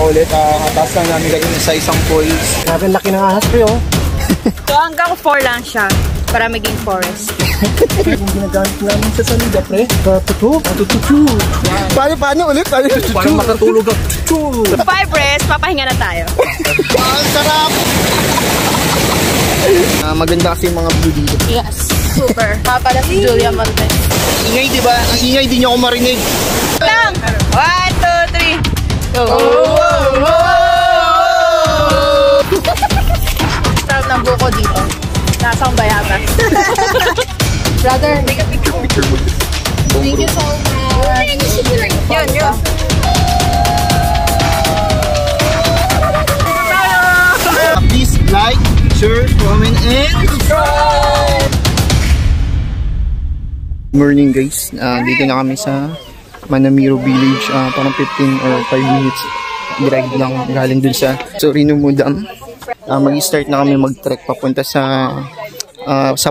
ulit. Taas lang namin ganyan sa isang falls. Grabe laki ng ahas pre oh. So hanggang 4 lang siya para maging forest. Yung ginagamit namin sa salida pre. Tutu. Paano ulit? Parang makatulog ka. 5 rest, papahinga na tayo. Ang sarap! Maganda kasi yung mga view dito. Yes, super. Pala si Julia Montes. Ingay, diba? Ang ingay, di nyo ako marinig. Lang! 1, 2, 3. Go! Sarap ng buko dito. Nasang bayabas. Brother, make a picture. Thank you so much. Yun. Please like, share, comment, and subscribe! Morning guys, dito na kami sa Manamiro Village. Parang 15 or 5 minutes drive lang galing dun sa Sorinomo Dam. Mag-start na kami mag-trek papunta sa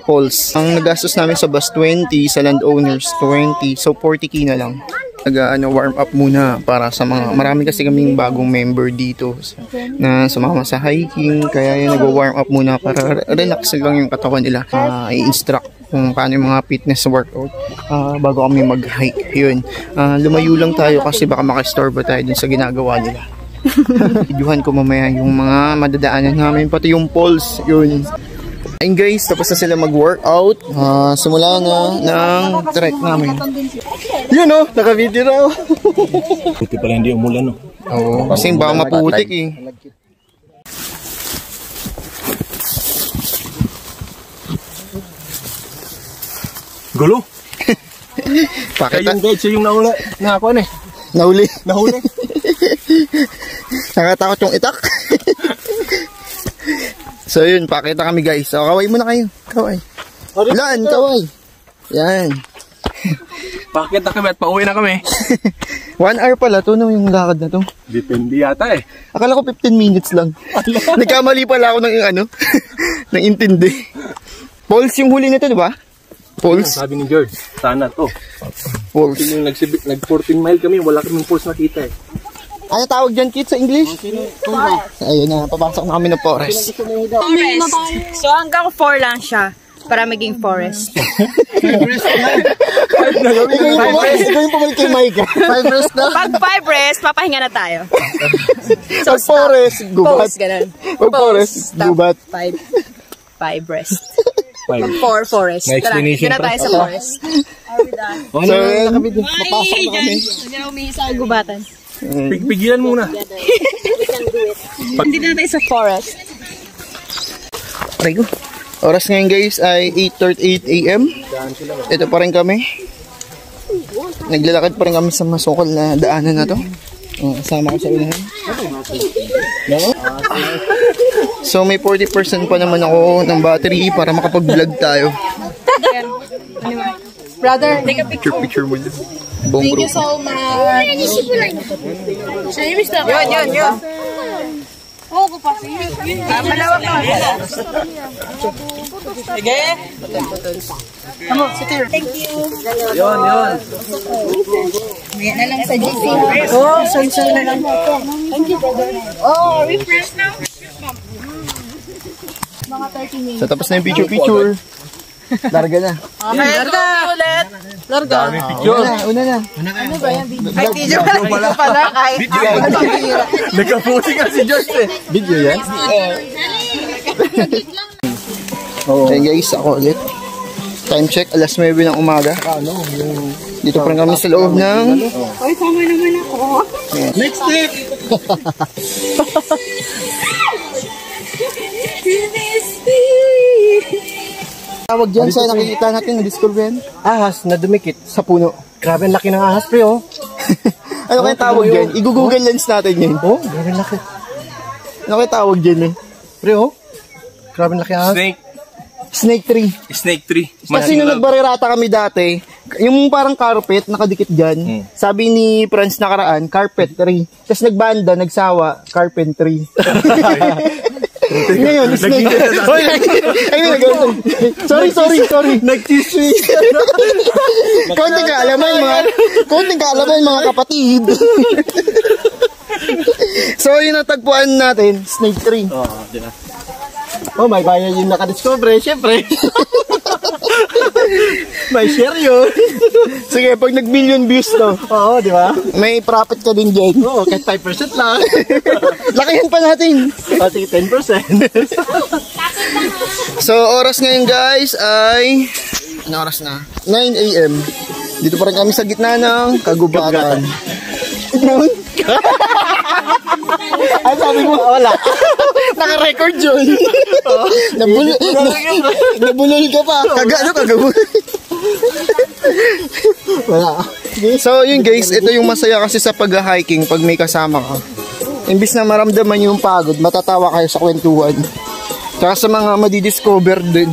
falls. Ang nagastos namin sa bus 20, sa landowners 20, so 40k na lang. Warm up muna para sa mga, marami kasi kaming bagong member dito na sumama sa hiking, kaya yung nag-warm up muna para relax lang yung katawan nila. I-instruct kung paano yung mga fitness workout bago kami mag-hike. Yun, lumayo lang tayo kasi baka makastorbo tayo dun sa ginagawa nila. Videohan ko mamaya yung mga madadaanan namin, pati yung falls. Yun. Ayun guys, tapos na sila mag-workout. Simula na ng trek namin. Yun o, naka-video na o. Buti pala hindi umulan no. Oo, kasi baka maputik eh. Gulo. Pakita. Ayun guys, yung naula. Nakakuan eh. Nahuli. Nakatakot yung itak. So yun, pakita kami guys. So kaway muna kayo. Kaway. Ulan, kaway. Yan. Pakita kami at pauwi na kami. 1 hour pala to, no, yung lakad na to. Depende yata eh. Akala ko 15 minutes lang. Nagkamali pala ako ng ng intindi. Falls yung huli nito, di ba? Falls? Sabi ni George, sana to. Falls. Yung nag-14 mile kami, wala kaming falls nakita eh. Ano tawag dyan, kids, sa English? Ayun na, papasok na kami ng forest. So hanggang 4 lang siya para maging forest. Ikaw yung pumalik kay Mike. 5 rest na? Pag 5 rest, papahinga na tayo. Pag forest, gubat. Pause, ganun. Pag forest, gubat. 5 rest. Pag 4 forest. May explanation na tayo sa forest. So, papasok na kami. Hindi na umihi sa gubatan. Pigilan muna. Hindi na tayo sa forest. Aray ko. Oras ngayon guys ay 8:38 AM. Ito pa rin kami. Naglalakad pa rin kami sa masukal na daanan na to. Kasama ko sa unahan. So may 40% pa naman ako ng battery para makapag-vlog tayo. Brother, take a Picture mo dyan. Thank you so much. Yun. Oo, ko pa. Malawak na. Sige. Thank you. Yun. Yan na lang sa GC. Oo, sunshine na lang. Thank you, brother. Oh, refresh now. Mga 30 minutes. So tapos na yung picture. Larga na. Okay, larga ulit. Larga. Una na. Ano ba yan? Ay, video pala. Kahit Nagka-posing ka si George eh. Video yan? Okay guys, ako ulit. Time check, alas 9 ng umaga. Dito pa rin kami sa loob ng... Oy, sama naman ako. Next step! Tawag dyan sa nakikita natin, na-discover yan. Ahas na dumikit. Sa puno. Grabe laki ng ahas pre oh. Ano kaya tawag dyan? I-google lens natin yun. Oh, grabe laki. Ano kaya tawag dyan eh? Pre oh. Grabe laki ahas. Snake tree. Snake tree. Kasi nung nagbarirata kami dati, yung parang carpet nakadikit dyan, sabi ni Franz nakaraan, carpet tree. Tapos nagbanda, nagsawa, carpentry. Ngayon, snake. Sorry. Nag-cheese. Konting kaalaman mga kapatid. So, yung natagpuan natin, Snake Tree. Oo, di ba? Oh, may bayan yung nakadiscover, syempre. May share yun. Sige, pag nag-million views to, Oo, di ba? may profit ka din dyan. Oo, kahit 5% lang. Lakihan pa natin. Pati 10%. So, oras ngayon guys ay... Ano oras na? 9 AM. Dito pa rin kami sa gitna ng kagubatan. Ay, sabi mo, wala. Naka-record yun. Nabulol ka pa. Kagabulol. Wala. So, yun guys, ito yung masaya kasi sa pag-hiking pag may kasama ka. Imbis na maramdaman yung pagod, matatawa kayo sa kwentuhan. Tsaka sa mga madidiscover din.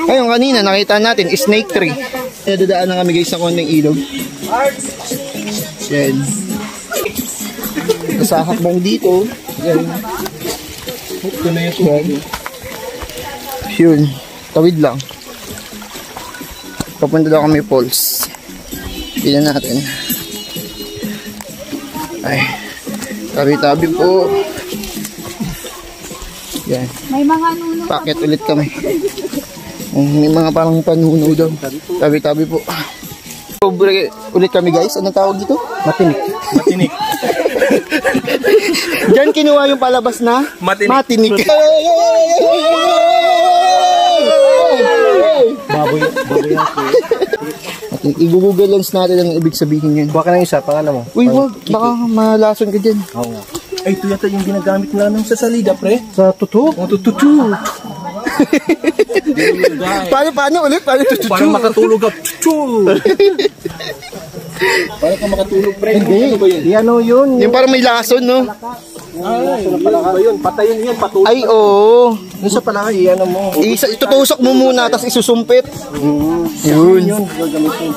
Ayun, kanina nakita natin, Snake Tree. Dadaan na kami guys sa konting ilog. Yan. Sa hakbang dito. Yan. Ito na yung tubig. Yun. Tawid lang. Papunta daw kami falls. Tignan natin. Ay. Tabi-tabi po. Yan. May mga nuno. Paket ulit kami. May mga parang panuno daw. Tabi-tabi po. Sobre ulit kami guys. Anong tawag dito? Matinik. Matinik. Diyan kinuha yung palabas na Matinik. Matinik. Baboy ako. I-google lens natin ang ibig sabihin yan. Kuha ka ng isa, pangalan mo. Uy, wag. Baka malason ka dyan. Oo nga. Ay, ito yata yung ginagamit namin sa salida, pre. Sa tutok? Oo, tututu. Paano ulit? Paano tututu? Parang makatulog ka. Tutu. Parang ka makatulog, pre. Hindi. Ano ba yun? Yan o yun. Yung parang may lason, no? Ay, yun ba yun? Patayin yun, patulog. Ay, oo. Yung sa palaka, iyan mo. Itutusok mo muna, tapos isusumpit. Yun. Yun, gagamitin.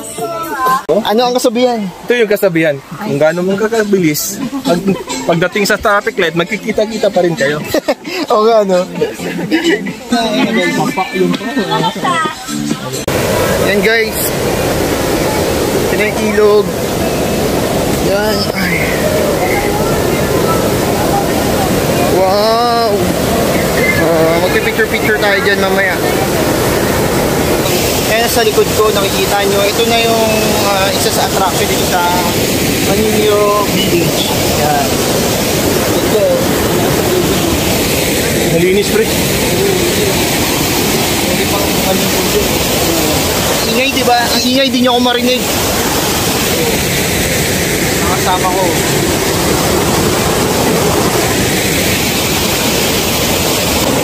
Ano ang kasabihan? Ito yung kasabihan. Kung gaano mong kakabilis, pagdating sa traffic light, magkikita-kita pa rin kayo. O nga, no? Yan, guys. Ito na yung ilog. Yan. Ay. Wow! Magpipicture-picture tayo dyan mamaya. Kaya sa likod ko, nakikita nyo, ito na yung isa sa attraction dito sa Manilio Village. Yan. Ito. Nalinis, pre. Hindi pang malibog dyan. Ingay, diba? Ang ingay, di nyo ako marinig. Nakasama ko.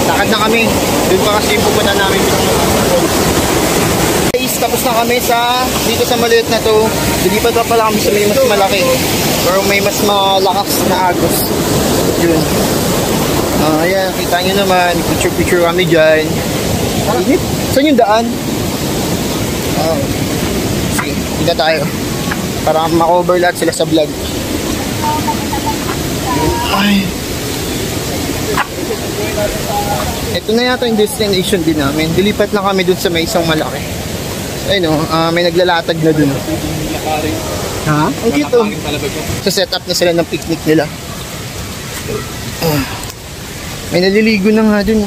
Lakad na kami. Doon pa kasi yung pupunta namin. Guys, tapos na kami dito sa maliit na to. Lilipat pa pala kami sa may mas malaki. Or may mas malakas na agos. Yun. Ayan, kita nyo naman. Picture kami dyan. Saan yung daan? Sige, kita tayo. Para ma-cover lahat sila sa vlog. Ay. Ito na yata yung destination din namin. Dilipat lang kami dun sa may isang malaki. Ayun o, may naglalatag na dun. Ha? Ang cute o. So set up na sila ng picnic nila. May naliligo na nga dun.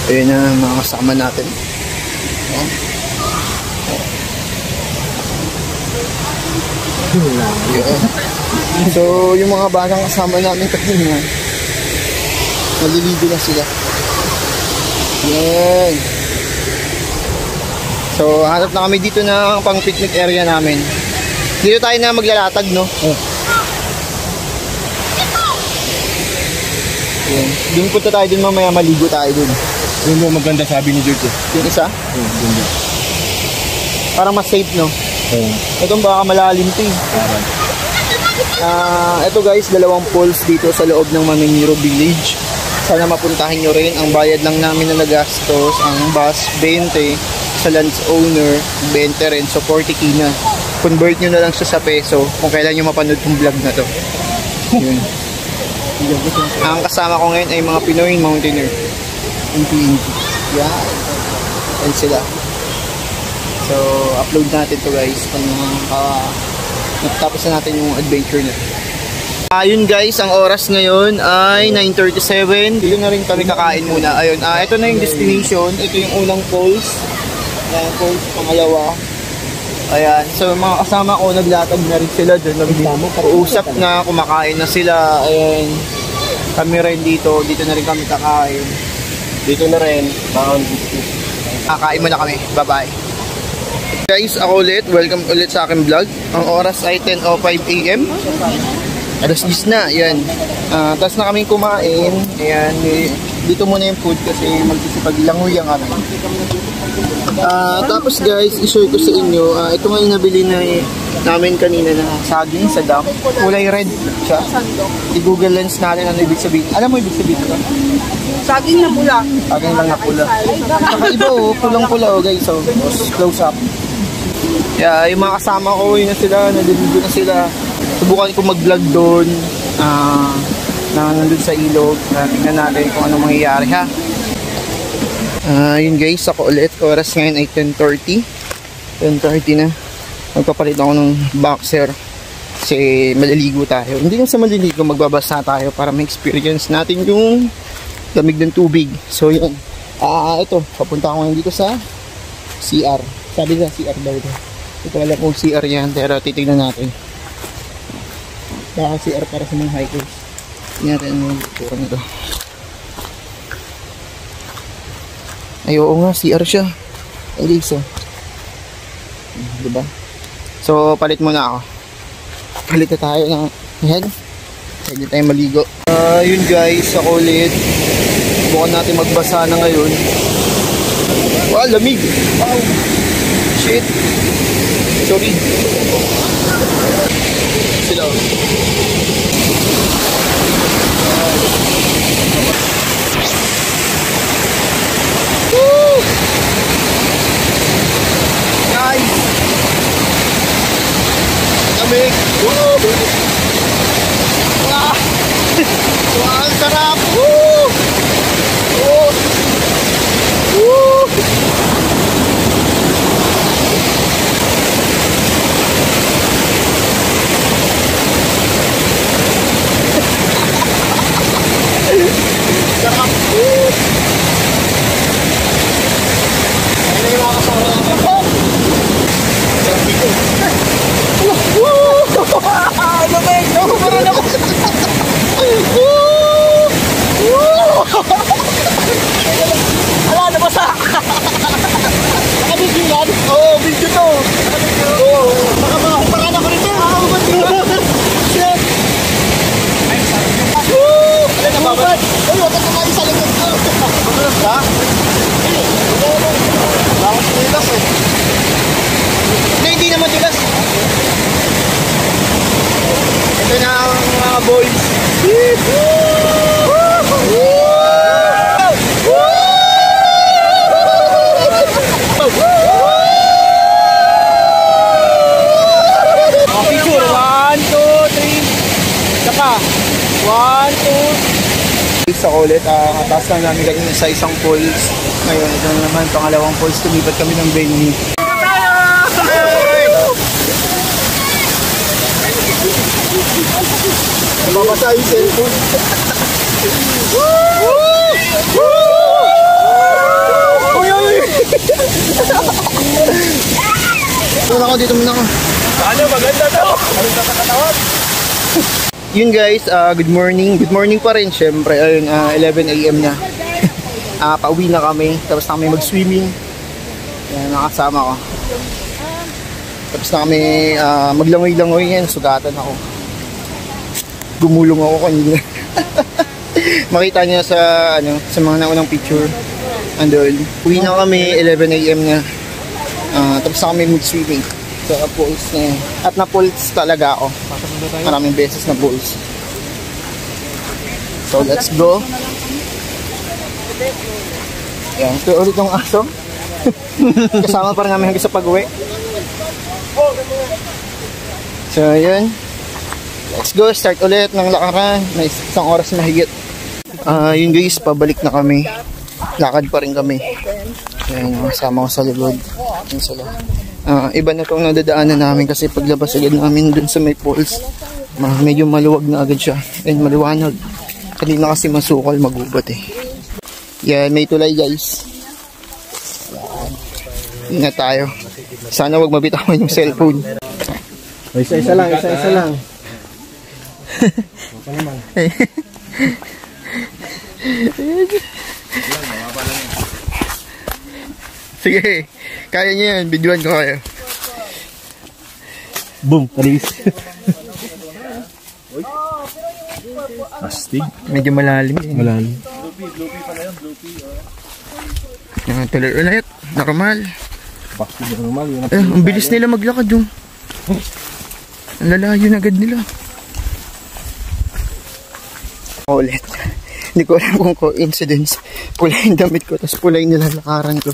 Ayun na mga kasama natin. So, yung mga batang kasama namin kanina, maliligo na sila. Yan. So, hanap na kami dito ng pang picnic area namin. Dito tayo na maglalatag, no? Yan. Doon punta tayo dun mamaya, maligo tayo dun. Yun mo maganda sabi ni George. Yung isa? Ganda. Parang mas safe, no? Itong baka malalim to eh. Ito guys, dalawang falls dito sa loob ng Mamimiro Village. Sana mapuntahan nyo rin. Ang bayad lang namin na nagastos, ang bus 20, sa landsowner 20 rin, so 40k na. Convert nyo na lang siya sa peso kung kailan nyo mapanood yung vlog na to. Yun. Ang kasama ko ngayon ay mga Pinoy Mountaineer. Yan. Yan sila. So, upload natin to guys pag Natapos na natin yung adventure na. Ayun guys, ang oras ngayon ay 9:37. Dito na rin kami kakain muna. Ayun, ito na yung destination. Ito yung unang falls. Ayan, falls, pangalawa. Ayan, so mga kasama ko, naglatag na rin sila doon. Nag-uusap na, kumakain na sila. Ayan, kami rin dito. Dito na rin kami kakain. Dito na rin. Kakain muna kami. Bye-bye. Guys, ako ulit. Welcome ulit sa aking vlog. Ang oras ay 10:05 AM. Alas 10 na, yan. Tapos na kaming kumain. Ayan, dito muna yung food kasi magsisipag-languyan kami. Tapos guys, i-share ko sa inyo. Ito nga yung nabili na namin kanina na saging sa dam. Kulay red siya. I-google lens natin ano ibig sabihin. Alam mo ibig sabihin ito? Saging na pula. Saging lang na pula. Saka iba pulang-pula guys. So, close up. Yeah, yung mga kasama ko, yun na sila. Nandito na sila. Subukan ko mag-vlog doon na nandun sa ilog. Tingnan natin kung anong mangyayari ha. Yun guys, ako ulit. Oras ngayon ay 10:30. 10:30 na. Magpapalit ako ng boxer kasi maliligo tayo. Hindi lang sa maliligo, magbabasa tayo para ma-experience natin yung lamig ng tubig. So yun. Ito, papunta ako ngayon dito sa CR. Sabi na CR daw ito. Ito alam kong CR yan, pero titignan natin. Baka CR para sa mga hikers. Tingnan natin ang tura nito. Ay, oo nga, CR siya. Ay, guys, diba? So, palit muna ako. Palit na tayo ng head. Pwede tayo maligo. Yun guys, ako ulit. Bukan natin magbasa na ngayon. Wow, lamig! Wow! Shit! Sorry. Sila. Woo! Nice! Lamig! Woo! Wow! Wow, ang sarap! Woo! Woo! Woo! Sarap! Woo! Ano yung mga kasama natin? Sarap dito! Woo! Lamig! Nakuparan ako! Woo! Woo! Ala, nabasa! Naka-video yan? Oo, video to! Oo! Nakaparan ako rito! Shit! Woo! Ano nababad? Ay, wag ka kumain sa likod ko! Ha? Bakit nilas eh? Hindi naman nilas! Ito na ang mga boys! Picture! 1, 2, 3 Saka 1, 2 Isa ulit, kataas lang namin kanina sa isang falls. Ngayon, ito naman pangalawang falls. Tumibat kami ng venue. Nababasa yung cellphone. Woo! Woo! Uy, uy! Muna ako dito, muna ako. Ano, maganda to? Ano sa katawan? Yun guys, good morning. Good morning pa rin, syempre. Ayun, 11 AM na. Pauwi na kami. Tapos na kami mag-swimming. Yan, nakasama ko. Tapos na kami maglangoy-langoy yan. Sugatan ako. Gumulong ako kanina. Makita niya sa sa mga naunang picture. Andun. Uwi na kami, 11 AM na. Tapos na kami mag-swimming. Sa pools na yun. At na-pools talaga ako. Maraming beses na pools. So let's go. Yan. Ito ulit yung aso. Kasama pa rin namin hanggang sa pag-uwi. So yun. Let's go. Start ulit ng lakaran. May isang oras na higit. Yun guys, pabalik na kami. Lakad pa rin kami. Yan, kasama ko sa likod. Yan sila. Iba na itong nadadaanan namin kasi paglabas agad namin dun sa may falls, medyo maluwag na agad siya and maliwanag. Kanina kasi masukal, magubat eh. Yan, may tulay guys. Yan. Ingat tayo. Sana wag mabitawan yung cellphone. Isa-isa lang, isa-isa lang. Sige, kaya niyo yan. Videoan ko kayo. Boom, talis. Astig. Medyo malalim. Malalim. Tuloy ulit. Normal. Bakit normal yun? Ang bilis nila maglakad yung. Ang lalayo na agad nila. Ulit. Hindi ko alam kung coincidence. Pula yung damit ko, tapos pula yung nilalakaran ko.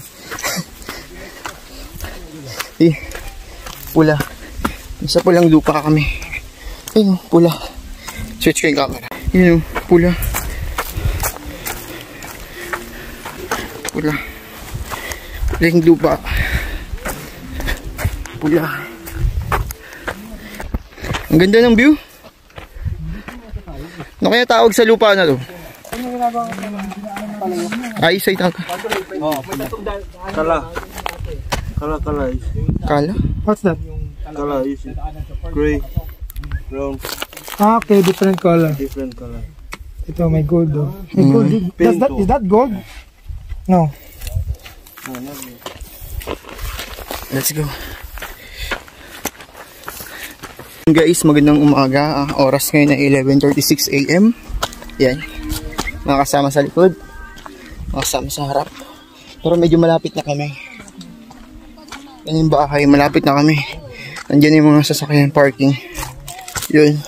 Pula. Sa pulang lupa kami. Ayun, pula. Switch ko yung camera. Ayun, pula. Pula. Pula yung lupa. Pula. Ang ganda ng view. Ano kaya tawag sa lupa na to? Ay, isa itang. Kala. Kala. Kala? What's that? Color is gray, brown, Okay, different color. different color. Ito may gold though. May gold. Is that gold? No. Let's go. Guys, magandang umaga. Oras ngayon ay 11:36 AM. Yan. Mga kasama sa likod. Mga kasama sa harap. Pero medyo malapit na kami. Yan yung bahay. Malapit na kami. Nandiyan yung mga sasakyan parking. Yun.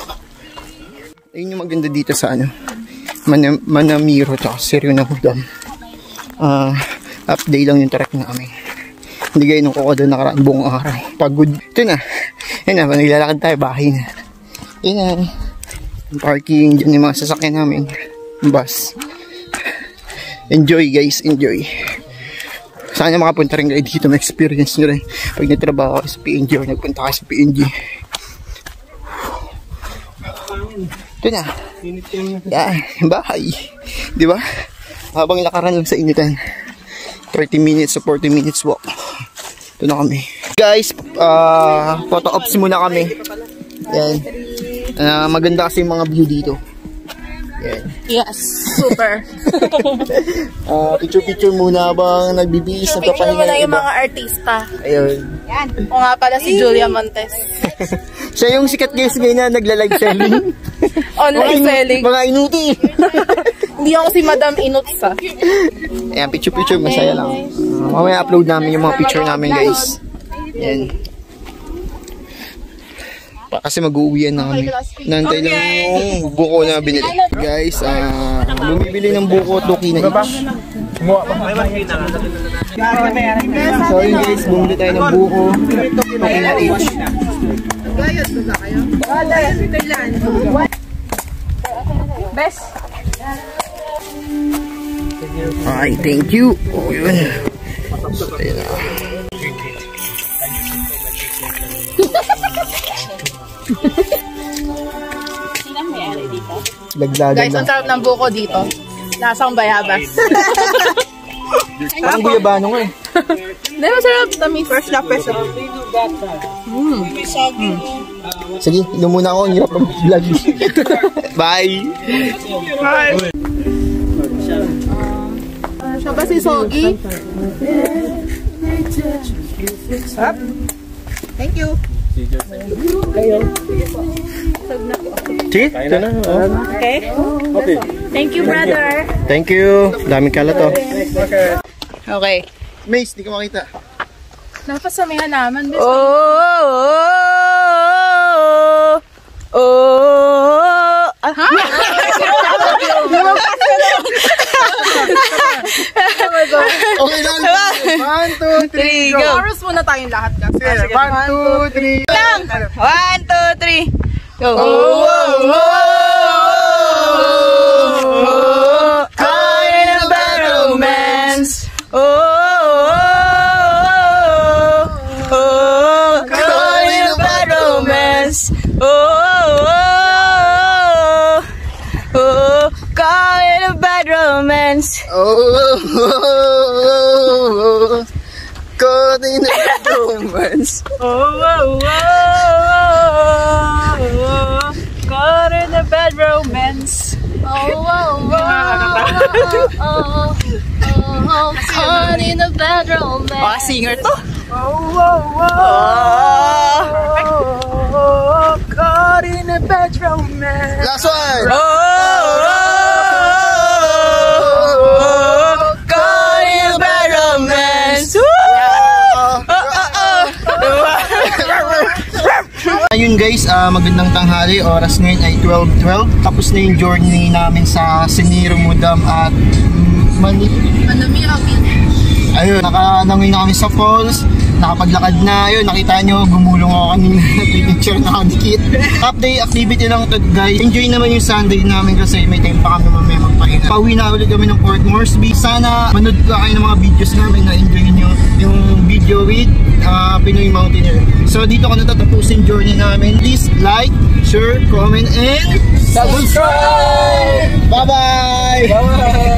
Ayun yung maganda dito sa ano. Manamiro at Serio na Hudam. Update lang yung track namin. Hindi gaya nung kuko doon nakaraan buong araw. Pagod. Ito na. Yan na. Naglalakad tayo. Bahay na. Yan na. Parking. Diyan yung mga sasakyan namin. Bus. Enjoy guys. Enjoy. Sana makapunta rin kayo dito. Ma-experience nyo rin. Pag natrabaho kayo sa PNG o nagpunta kayo sa PNG. Ito na. Yan. Bahay. Diba? Habang lakaran lang sa initan. 30 minutes to 40 minutes walk. Ito na kami. Guys, photo ops muna kami. Yan. Maganda kasi yung mga view dito. Yan. Yes, super. Picture muna habang nagbibihis, Picture mo nagpapahinga na ng yung iba. mga artista. Ayun. Yan. O nga pala si Julia Montes. Siya yung sikat guys ngayon na nagla-live selling. Online selling. Mga inuti. Hindi ako si Madam Inuts ah. Ayan, picture masaya lang. Mamaya upload namin yung mga picture namin guys. Yan. Kasi mag-uuwian na kami. Nantay lang yung buko na binili. Guys, bumibili ng buko, 2 na each. So yun guys, bumili tayo ng buko, 2 na each. Best. Ay, thank you. Oh, yun. Ayun na. Laglagan Guys, lang. ang sarap ng buko dito. Lasang bayabas. Parang guyabano nga eh. Hindi, masarap. Tamis. Fresh na fresh. Sige, inom muna ako. Ang hirap ng vlog. Bye! Bye! Siya ba si Sogi? Thank you. Sige, ito na. Okay. Thank you, brother. Thank you. Daming kalat to. Okay. Mace, di ka makita. Napasamihan naman. Ha? Okay lang. 1, 2, 3, go. Chorus muna tayong lahat kasi. 1, 2, 3. Lang. 1, 2, 3. Go. Kind of bad romance. Oh. bad romance. Caught in a bad romance. Caught in a bad romance. Caught in a bad romance. Singer to. Caught in a bad romance. Last one. Caught in a bad romance. Ayun guys, magandang tanghali. Oras ngayon ay 12:12. Tapos na yung journey namin sa Siniro Dam at Manamiro Beach. ayun, nakanangoy na kami sa falls. Nakapaglakad na. Ayun, nakita nyo, gumulong ako kanina. Picture nakadikit. Update activity lang to guys. Enjoy naman yung Sunday namin kasi may time pa kami mamaya magpahinga. Pauwi na ulit kami ng Port Moresby. Sana manood ka kayo ng mga videos namin na enjoy nyo yung video with Pinoy Mountaineer. So dito ko natatapusin journey namin. Please like, share, comment, and subscribe! Bye-bye! Bye!